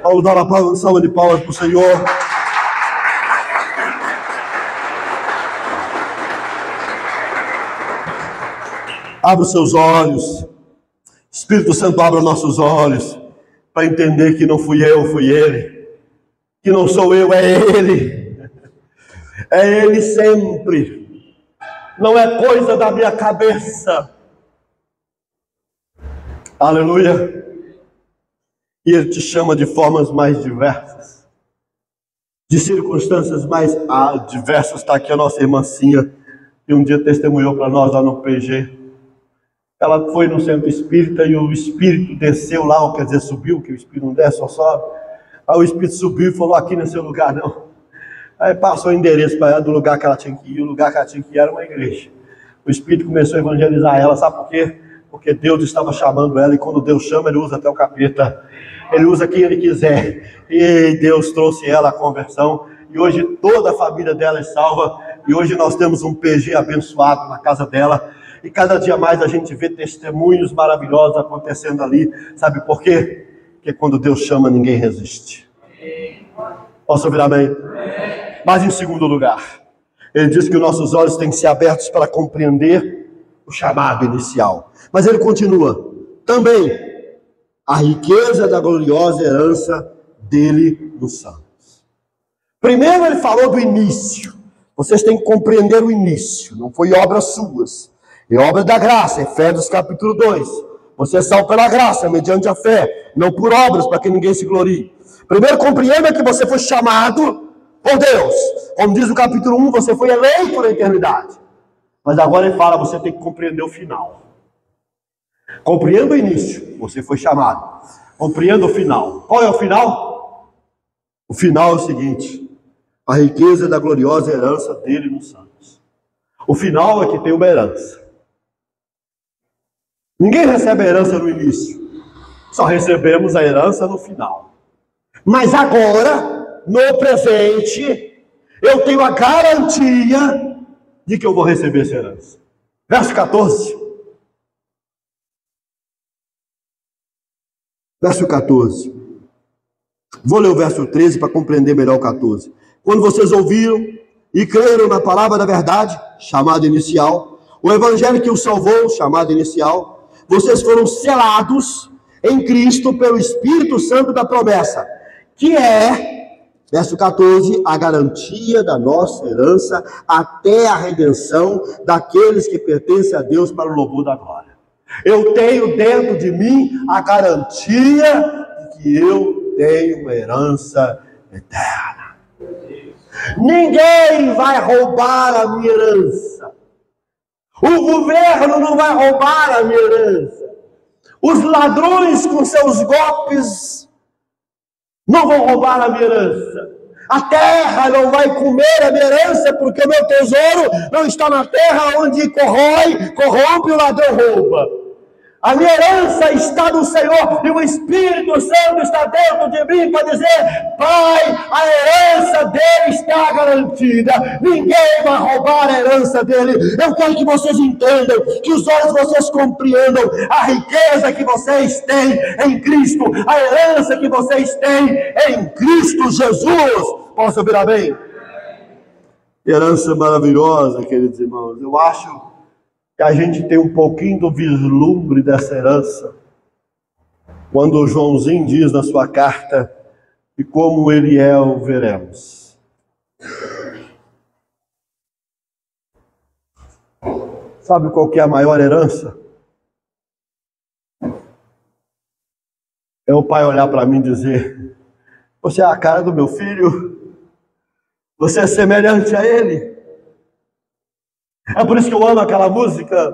Vamos dar uma salva de palmas para o Senhor. Abra os seus olhos, Espírito Santo, abra nossos olhos, para entender que não fui eu, fui Ele, que não sou eu, é Ele sempre, não é coisa da minha cabeça, aleluia, e Ele te chama de formas mais diversas, de circunstâncias mais diversas. Está aqui a nossa irmã Cinha, que um dia testemunhou para nós lá no PG. Ela foi no centro espírita e o espírito desceu lá, ou quer dizer, subiu, que o espírito não desce, só sobe. Aí o espírito subiu e falou: aqui não é seu lugar não. Aí passou o endereço para ela do lugar que ela tinha que ir. O lugar que ela tinha que ir era uma igreja. O espírito começou a evangelizar ela, sabe por quê? Porque Deus estava chamando ela, e quando Deus chama, Ele usa até o capeta. Ele usa quem Ele quiser. E Deus trouxe ela à conversão, e hoje toda a família dela é salva, e hoje nós temos um PG abençoado na casa dela. E cada dia mais a gente vê testemunhos maravilhosos acontecendo ali. Sabe por quê? Porque quando Deus chama, ninguém resiste. Posso ouvir amém? Mas em segundo lugar, ele diz que os nossos olhos têm que ser abertos para compreender o chamado inicial. Mas ele continua: também a riqueza da gloriosa herança dele nos santos. Primeiro ele falou do início. Vocês têm que compreender o início. Não foi obras suas. É obra da graça, Efésios capítulo 2. Vocês são pela graça, mediante a fé, não por obras, para que ninguém se glorie. Primeiro, compreenda que você foi chamado por Deus. Como diz o capítulo 1, você foi eleito na eternidade. Mas agora ele fala: você tem que compreender o final. Compreenda o início, você foi chamado. Compreenda o final. Qual é o final? O final é o seguinte: a riqueza da gloriosa herança dele nos santos. O final é que tem uma herança. Ninguém recebe a herança no início, só recebemos a herança no final. Mas agora, no presente, eu tenho a garantia de que eu vou receber essa herança. Verso 14. Verso 14. Vou ler o verso 13 para compreender melhor o 14. Quando vocês ouviram e creram na palavra da verdade, chamada inicial, o evangelho que os salvou, chamado inicial, vocês foram selados em Cristo pelo Espírito Santo da promessa, que é, verso 14, a garantia da nossa herança até a redenção daqueles que pertencem a Deus para o louvor da glória. Eu tenho dentro de mim a garantia de que eu tenho uma herança eterna. Ninguém vai roubar a minha herança. O governo não vai roubar a minha herança. Os ladrões com seus golpes não vão roubar a minha herança. A terra não vai comer a minha herança, porque o meu tesouro não está na terra onde corrói, corrompe e o ladrão rouba. A minha herança está no Senhor, e o Espírito Santo está dentro de mim para dizer: Pai, a herança dele está garantida, ninguém vai roubar a herança dele. Eu quero que vocês entendam, que os olhos de vocês compreendam a riqueza que vocês têm em Cristo, a herança que vocês têm em Cristo Jesus. Posso ouvir amém? Herança maravilhosa, queridos irmãos. Eu acho que a gente tem um pouquinho do vislumbre dessa herança quando o Joãozinho diz na sua carta que como ele é o veremos. Sabe qual que é a maior herança? É o pai olhar para mim e dizer: você é a cara do meu filho, você é semelhante a ele. É por isso que eu amo aquela música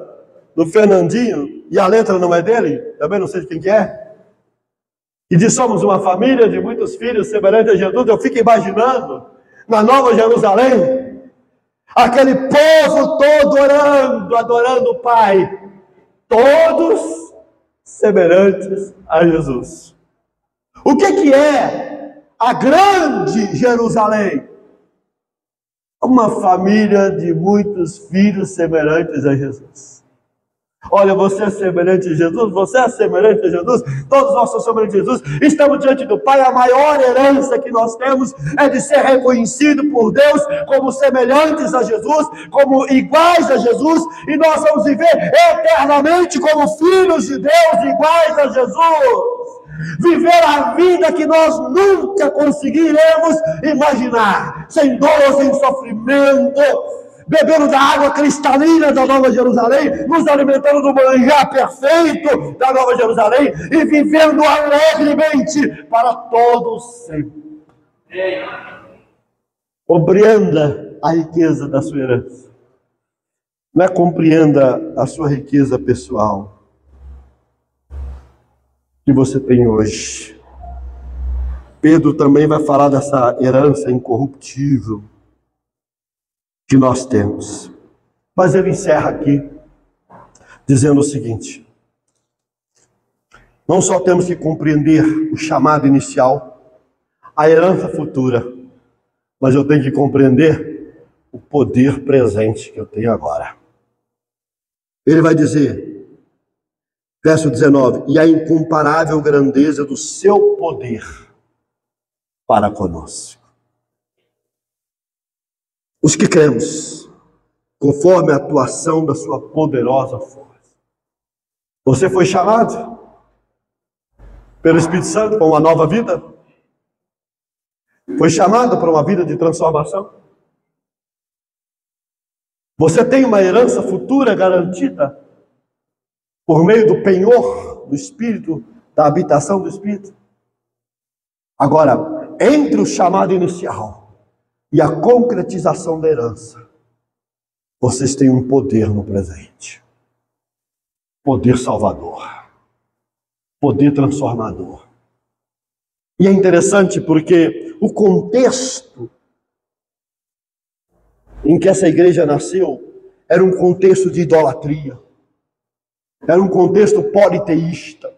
do Fernandinho, e a letra não é dele, também não sei de quem que é, e diz: somos uma família de muitos filhos semelhantes a Jesus. Eu fico imaginando, na Nova Jerusalém, aquele povo todo orando, adorando o Pai, todos semelhantes a Jesus. O que é a grande Jerusalém? Uma família de muitos filhos semelhantes a Jesus. Olha, você é semelhante a Jesus, você é semelhante a Jesus, todos nós somos semelhantes a Jesus, estamos diante do Pai. A maior herança que nós temos é de ser reconhecido por Deus como semelhantes a Jesus, como iguais a Jesus, e nós vamos viver eternamente como filhos de Deus, iguais a Jesus. Viver a vida que nós nunca conseguiremos imaginar, sem dor, sem sofrimento, bebendo da água cristalina da Nova Jerusalém, nos alimentando do manjar perfeito da Nova Jerusalém e vivendo alegremente para todos sempre. Compreenda a riqueza da sua herança. Não é compreenda a sua riqueza pessoal que você tem hoje. Pedro também vai falar dessa herança incorruptível que nós temos. Mas ele encerra aqui dizendo o seguinte: não só temos que compreender o chamado inicial, a herança futura, mas eu tenho que compreender o poder presente que eu tenho agora. Ele vai dizer, verso 19: e a incomparável grandeza do seu poder para conosco. Os que cremos, conforme a atuação da sua poderosa força. Você foi chamado pelo Espírito Santo para uma nova vida? Foi chamado para uma vida de transformação? Você tem uma herança futura garantida por meio do penhor do Espírito, da habitação do Espírito? Agora, entre o chamado inicial e a concretização da herança, vocês têm um poder no presente. Poder salvador. Poder transformador. E é interessante porque o contexto em que essa igreja nasceu era um contexto de idolatria. Era um contexto politeísta.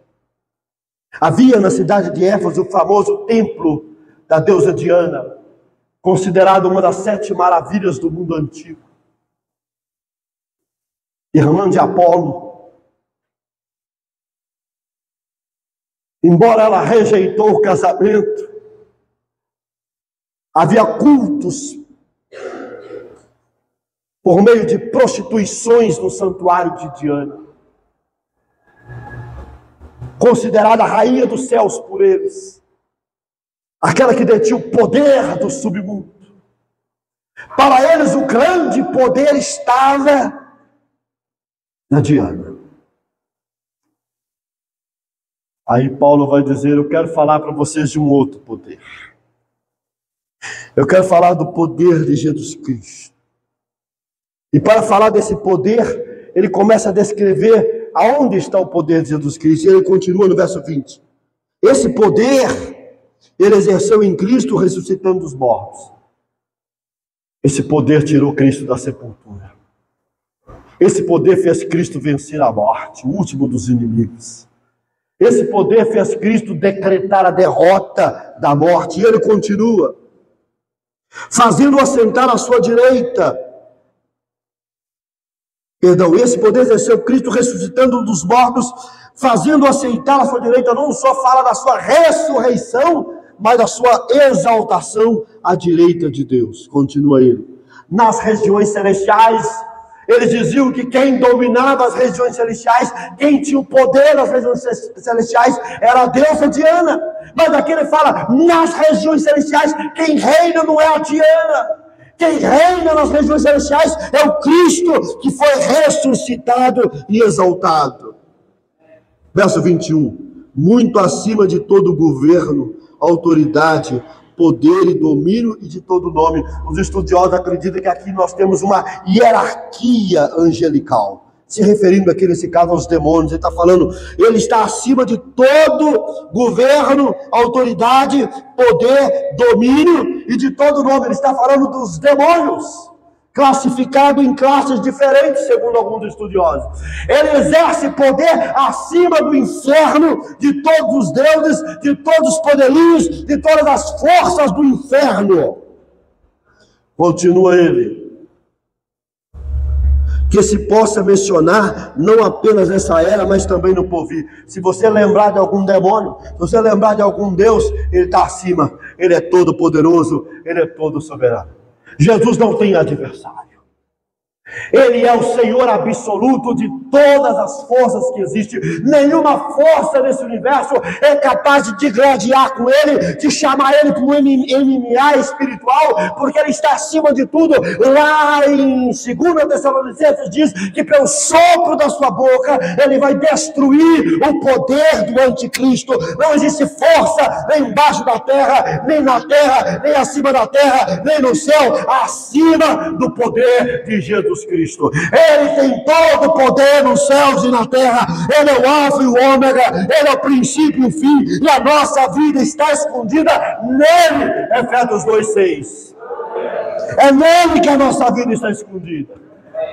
Havia na cidade de Éfeso o famoso templo da deusa Diana, considerado uma das 7 maravilhas do mundo antigo. Irmã de Apolo. Embora ela rejeitou o casamento, havia cultos por meio de prostituições no santuário de Diana, considerada a rainha dos céus por eles, aquela que detinha o poder do submundo. Para eles o grande poder estava na Diana. Aí Paulo vai dizer: eu quero falar para vocês de um outro poder. Eu quero falar do poder de Jesus Cristo. E para falar desse poder, ele começa a descrever aonde está o poder de Jesus Cristo. E ele continua no verso 20. Esse poder ele exerceu em Cristo, ressuscitando os mortos. Esse poder tirou Cristo da sepultura. Esse poder fez Cristo vencer a morte, o último dos inimigos. Esse poder fez Cristo decretar a derrota da morte. E ele continua, fazendo-o assentar à sua direita. Perdão, esse poder exerceu Cristo ressuscitando dos mortos, fazendo-o assentar à sua direita. Não só fala da sua ressurreição, mas da sua exaltação à direita de Deus. Continua ele. Nas regiões celestiais, eles diziam que quem dominava as regiões celestiais, quem tinha o poder das regiões celestiais, era a deusa Diana. Mas aqui ele fala, nas regiões celestiais, quem reina não é a Diana. Quem reina nas regiões celestiais é o Cristo, que foi ressuscitado e exaltado. Verso 21. Muito acima de todo governo, autoridade, poder e domínio e de todo nome. Os estudiosos acreditam que aqui nós temos uma hierarquia angelical, se referindo aqui nesse caso aos demônios. Ele está falando, ele está acima de todo governo, autoridade, poder, domínio e de todo nome. Ele está falando dos demônios, classificado em classes diferentes, segundo alguns estudiosos. Ele exerce poder acima do inferno, de todos os deuses, de todos os poderes, de todas as forças do inferno. Continua ele. Que se possa mencionar, não apenas nessa era, mas também no porvir. Se você lembrar de algum demônio, se você lembrar de algum Deus, ele está acima, ele é todo poderoso, ele é todo soberano. Jesus não tem adversário. Ele é o Senhor absoluto de todas as forças que existem. Nenhuma força nesse universo é capaz de digladiar com ele, de chamar ele para um MMA espiritual, porque ele está acima de tudo. Lá em 2 Tessalonicenses diz que pelo sopro da sua boca ele vai destruir o poder do anticristo. Não existe força nem embaixo da terra, nem na terra, nem acima da terra, nem no céu, acima do poder de Jesus Cristo. Ele tem todo o poder nos céus e na terra. Ele é o alfa e o ômega, ele é o princípio e o fim, e a nossa vida está escondida nele. Efésios 2:6. É nele que a nossa vida está escondida.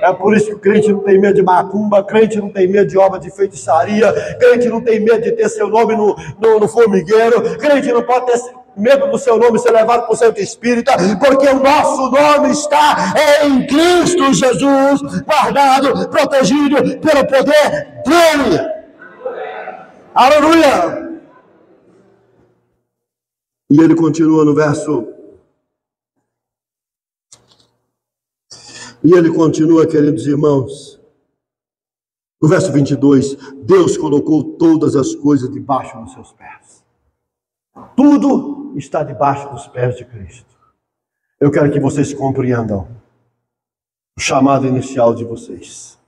É por isso que o crente não tem medo de macumba, crente não tem medo de obra de feitiçaria, crente não tem medo de ter seu nome no formigueiro, crente não pode ter medo do seu nome ser levado por Santo Espírita, porque o nosso nome está em Cristo Jesus, guardado, protegido pelo poder dele. Aleluia! E ele continua no verso. E ele continua, queridos irmãos, no verso 22, Deus colocou todas as coisas debaixo dos seus pés. Tudo está debaixo dos pés de Cristo. Eu quero que vocês compreendam o chamado inicial de vocês.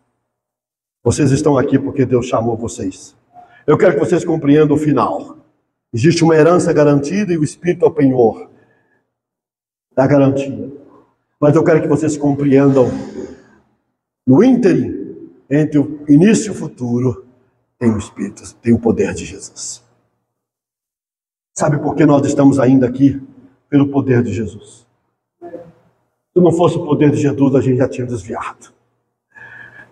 Vocês estão aqui porque Deus chamou vocês. Eu quero que vocês compreendam o final. Existe uma herança garantida e o Espírito é o penhor da garantia. Mas eu quero que vocês compreendam, no ínterim, entre o início e o futuro, tem o Espírito, tem o poder de Jesus. Sabe por que nós estamos ainda aqui? Pelo poder de Jesus. Se não fosse o poder de Jesus, a gente já tinha desviado.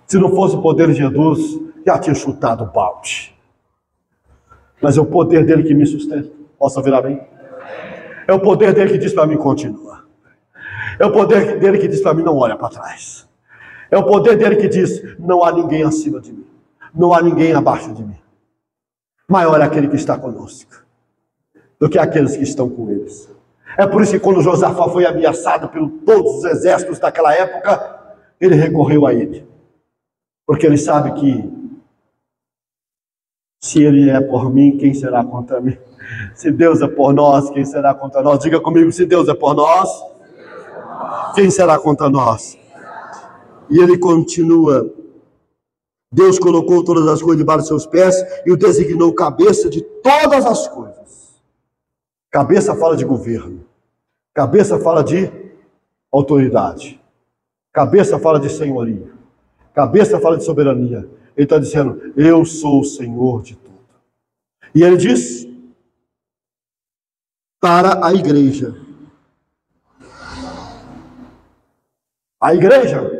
Se não fosse o poder de Jesus, já tinha chutado o balde. Mas é o poder dele que me sustenta. Posso ouvir amém? É o poder dele que diz para mim, continua. É o poder dele que diz para mim, não olha para trás. É o poder dele que diz, não há ninguém acima de mim. Não há ninguém abaixo de mim. Maior é aquele que está conosco do que aqueles que estão com eles. É por isso que quando Josafá foi ameaçado por todos os exércitos daquela época, ele recorreu a ele. Porque ele sabe que se ele é por mim, quem será contra mim? Se Deus é por nós, quem será contra nós? Diga comigo, se Deus é por nós, quem será contra nós? E ele continua. Deus colocou todas as coisas debaixo de seus pés e o designou cabeça de todas as coisas. Cabeça fala de governo. Cabeça fala de autoridade. Cabeça fala de senhoria. Cabeça fala de soberania. Ele está dizendo, eu sou o Senhor de tudo. E ele diz para a igreja. A igreja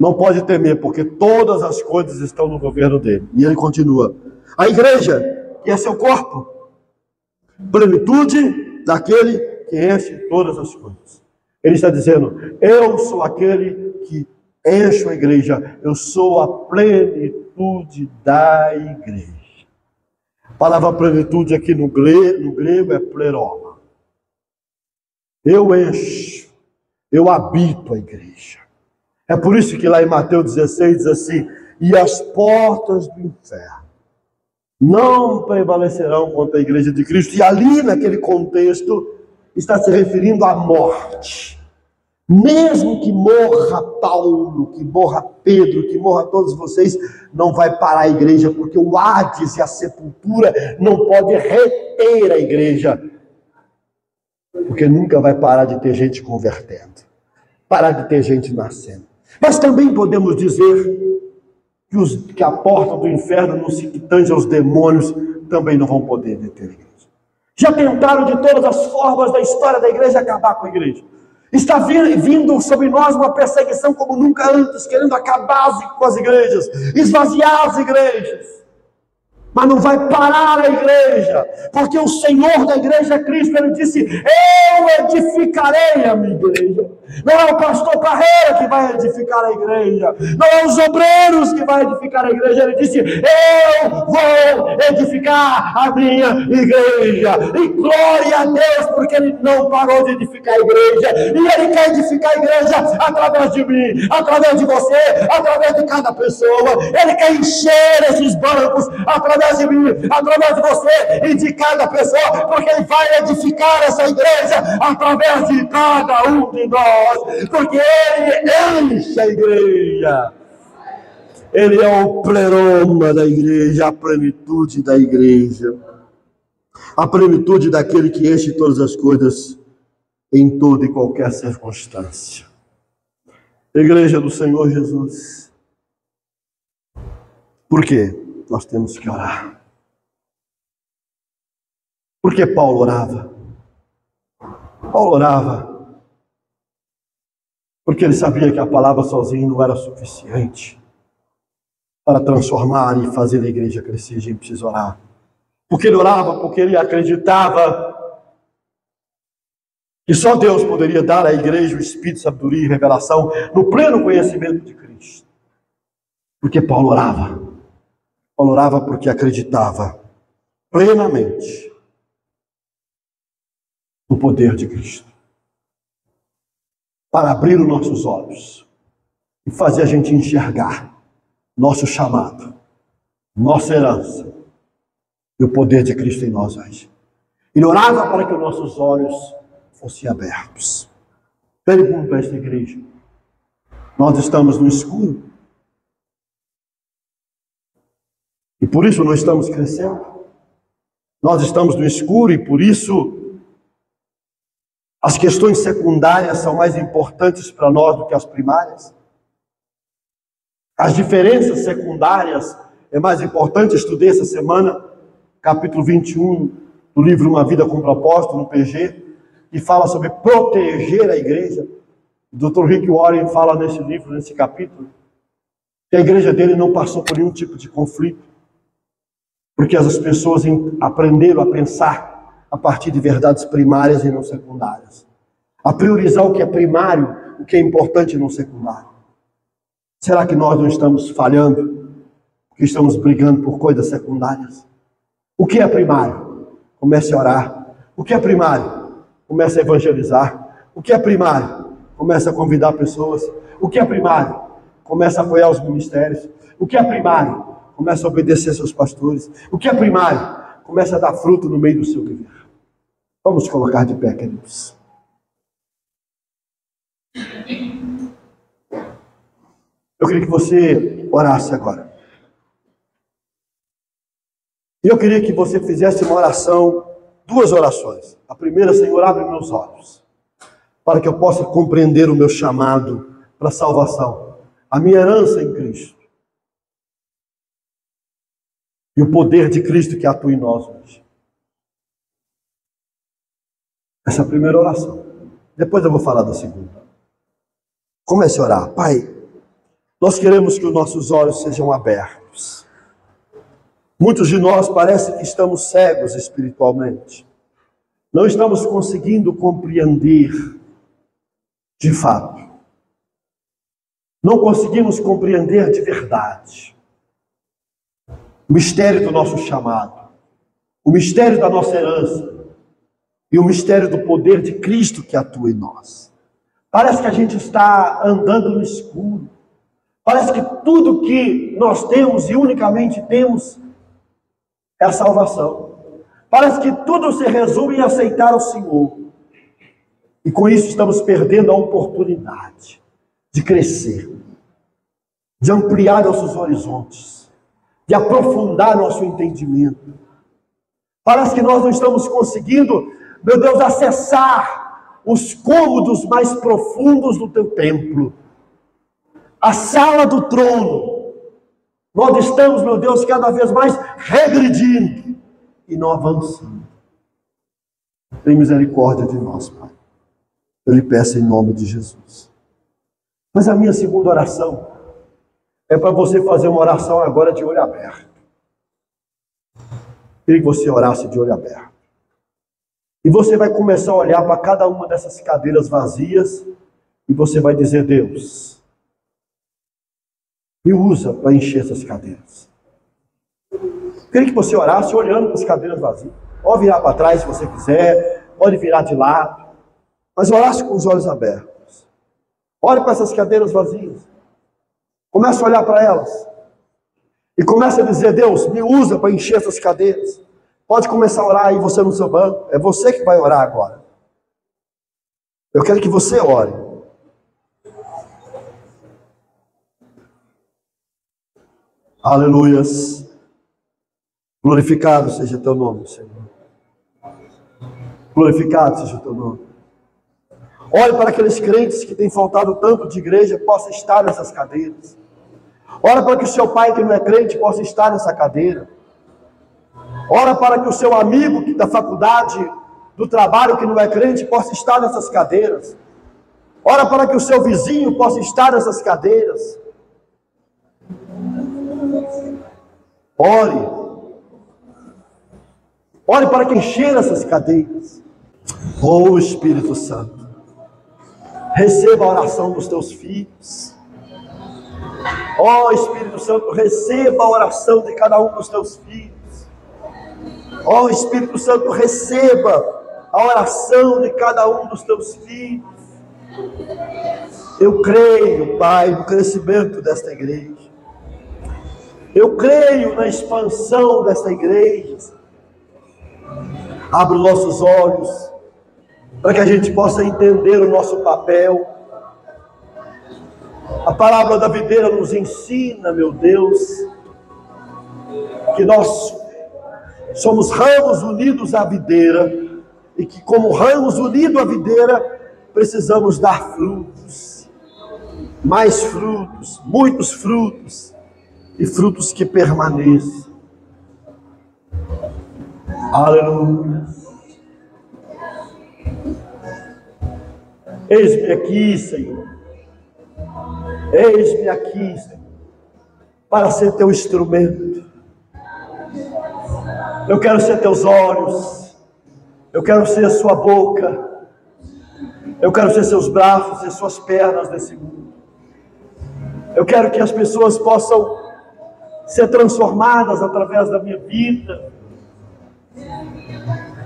Não pode temer, porque todas as coisas estão no governo dele. E ele continua. A igreja, que é seu corpo, plenitude daquele que enche todas as coisas. Ele está dizendo, eu sou aquele que encho a igreja, eu sou a plenitude da igreja. A palavra plenitude aqui no grego é pleroma. Eu encho, eu habito a igreja. É por isso que lá em Mateus 16 diz assim, e as portas do inferno não prevalecerão contra a igreja de Cristo. E ali naquele contexto está se referindo à morte. Mesmo que morra Paulo, que morra Pedro, que morra todos vocês, não vai parar a igreja, porque o Hades e a sepultura não pode reter a igreja, porque nunca vai parar de ter gente convertendo, parar de ter gente nascendo. Mas também podemos dizer que a porta do inferno, no que tange aos demônios, também não vão poder deter a igreja. Já tentaram de todas as formas da história da igreja acabar com a igreja. Está vindo sobre nós uma perseguição como nunca antes, querendo acabar com as igrejas, esvaziar as igrejas. Mas não vai parar a igreja, porque o Senhor da igreja é Cristo. Ele disse, eu edificarei a minha igreja. Não é o pastor Carreira que vai edificar a igreja, não é os obreiros que vai edificar a igreja. Ele disse, eu vou edificar a minha igreja. E glória a Deus, porque Ele não parou de edificar a igreja, e Ele quer edificar a igreja através de mim, através de você, através de cada pessoa. Ele quer encher esses bancos através de mim, através de você e de cada pessoa, porque Ele vai edificar essa igreja através de cada um de nós, porque Ele enche a igreja. Ele é o pleroma da igreja, a plenitude da igreja, a plenitude daquele que enche todas as coisas em toda e qualquer circunstância. Igreja do Senhor Jesus. Por quê? Nós temos que orar. Por que Paulo orava? Paulo orava porque ele sabia que a palavra sozinha não era suficiente para transformar e fazer a igreja crescer. A gente precisa orar. Porque ele orava, porque ele acreditava que só Deus poderia dar à igreja o espírito de sabedoria e revelação no pleno conhecimento de Cristo. Porque Paulo orava. Paulo orava porque acreditava plenamente no poder de Cristo para abrir os nossos olhos e fazer a gente enxergar nosso chamado, nossa herança e o poder de Cristo em nós hoje. Ele orava para que os nossos olhos fossem abertos. Pergunto a esta igreja: nós estamos no escuro? E por isso não estamos crescendo? Nós estamos no escuro e por isso as questões secundárias são mais importantes para nós do que as primárias? As diferenças secundárias é mais importante? Estudei essa semana, capítulo 21 do livro Uma Vida com Propósito, no PG, que fala sobre proteger a igreja. O Dr. Rick Warren fala nesse livro, nesse capítulo, que a igreja dele não passou por nenhum tipo de conflito, porque as pessoas aprenderam a pensar a partir de verdades primárias e não secundárias, a priorizar o que é primário, o que é importante e não secundário. Será que nós não estamos falhando, porque estamos brigando por coisas secundárias? O que é primário? Comece a orar. O que é primário? Comece a evangelizar. O que é primário? Comece a convidar pessoas. O que é primário? Comece a apoiar os ministérios. O que é primário? Comece a obedecer seus pastores. O que é primário? Comece a dar fruto no meio do seu viver. Vamos colocar de pé, queridos. Eu queria que você orasse agora. E eu queria que você fizesse uma oração, duas orações. A primeira: Senhor, abre meus olhos, para que eu possa compreender o meu chamado para a salvação, a minha herança em Cristo, e o poder de Cristo que atua em nós hoje. Essa é a primeira oração. Depois eu vou falar da segunda. Comece a orar. Pai, Nós queremos que os nossos olhos sejam abertos. Muitos de nós parece que estamos cegos espiritualmente. Não estamos conseguindo compreender de fato. Não conseguimos compreender de verdade o mistério do nosso chamado, o mistério da nossa herança e o mistério do poder de Cristo que atua em nós. Parece que a gente está andando no escuro. Parece que tudo que nós temos e unicamente temos é a salvação. Parece que tudo se resume em aceitar o Senhor. E com isso estamos perdendo a oportunidade de crescer, de ampliar nossos horizontes, de aprofundar nosso entendimento. Parece que nós não estamos conseguindo, meu Deus, acessar os cômodos mais profundos do teu templo, a sala do trono. Nós estamos, meu Deus, cada vez mais regredindo e não avançando. Tem misericórdia de nós, Pai. Eu lhe peço em nome de Jesus. Mas a minha segunda oração é para você fazer uma oração agora de olho aberto. Queria que você orasse de olho aberto. E você vai começar a olhar para cada uma dessas cadeiras vazias e você vai dizer: Deus, me usa para encher essas cadeiras. Queria que você orasse olhando para as cadeiras vazias. Pode virar para trás se você quiser, pode virar de lado, mas orasse com os olhos abertos. Olhe para essas cadeiras vazias. Comece a olhar para elas. E comece a dizer: Deus, me usa para encher essas cadeiras. Pode começar a orar aí, você no seu banco. É você que vai orar agora. Eu quero que você ore. Aleluias. Glorificado seja teu nome, Senhor. Glorificado seja teu nome. Olhe para aqueles crentes que têm faltado tanto de igreja, possa estar nessas cadeiras. Ora para que o seu pai que não é crente possa estar nessa cadeira. Ora para que o seu amigo que da faculdade, do trabalho que não é crente possa estar nessas cadeiras. Ora para que o seu vizinho possa estar nessas cadeiras. Ore. Ore para que encher essas cadeiras. Oh Espírito Santo, receba a oração dos teus filhos. Ó Espírito Santo, receba a oração de cada um dos teus filhos. Ó Espírito Santo, receba a oração de cada um dos teus filhos. Eu creio, Pai, no crescimento desta igreja. Eu creio na expansão desta igreja. Abre os nossos olhos para que a gente possa entender o nosso papel. A palavra da videira nos ensina, meu Deus, que nós somos ramos unidos à videira e que, como ramos unidos à videira, precisamos dar frutos, mais frutos, muitos frutos e frutos que permaneçam. Aleluia. Eis-me aqui, Senhor. Eis-me aqui, Senhor, para ser teu instrumento. Eu quero ser teus olhos. Eu quero ser a sua boca. Eu quero ser seus braços e suas pernas nesse mundo. Eu quero que as pessoas possam ser transformadas através da minha vida.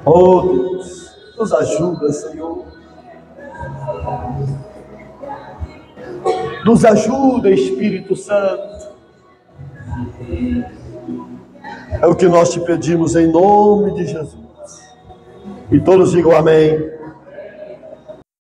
Oh Deus, nos ajuda, Senhor. Nos ajuda, Espírito Santo. É o que nós te pedimos em nome de Jesus. E todos digam amém.